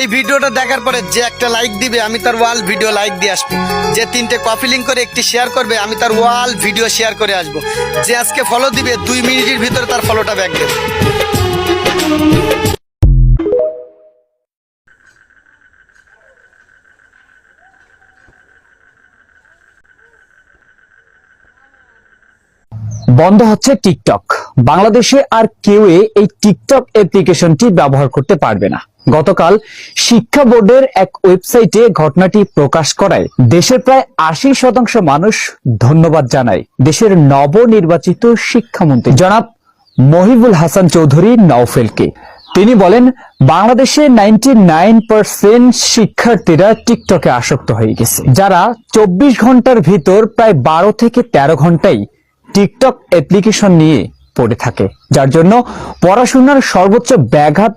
এই ভিডিওটা দেখার পরে যে একটা লাইক দিবে আমি তার ওয়াল ভিডিও লাইক দিয়ে আসবো, যে 3টে কপি লিঙ্ক করে একটি শেয়ার করবে আমি তার ওয়াল ভিডিও শেয়ার করে আসবো, যে আজকে ফলো দিবে 2 মিনিটের ভিতরে তার ফলোটা ব্যাক দেবে। বন্ধ হচ্ছে টিকটক। বাংলাদেশে আর কেউ এই টিকটক অ্যাপ্লিকেশনটি ব্যবহার করতে পারবে না। গতকাল শিক্ষা বোর্ডের এক ওয়েবসাইটে ঘটনাটি প্রকাশ করায় দেশের প্রায় ৮০% মানুষ ধন্যবাদ জানায় দেশের নবনির্বাচিত শিক্ষামন্ত্রী জনাব মহিবুল হাসান চৌধুরী নওফেলকে। তিনি বলেন, বাংলাদেশে 99% শিক্ষার্থীরা টিকটকে আসক্ত হয়ে গেছে, যারা 24 ঘন্টার ভিতর প্রায় 12 থেকে 13 ঘন্টাই টিকটক অ্যাপ্লিকেশন নিয়ে পড়ে থাকে, যার জন্য পড়াশোনার সর্বোচ্চ ব্যাঘাত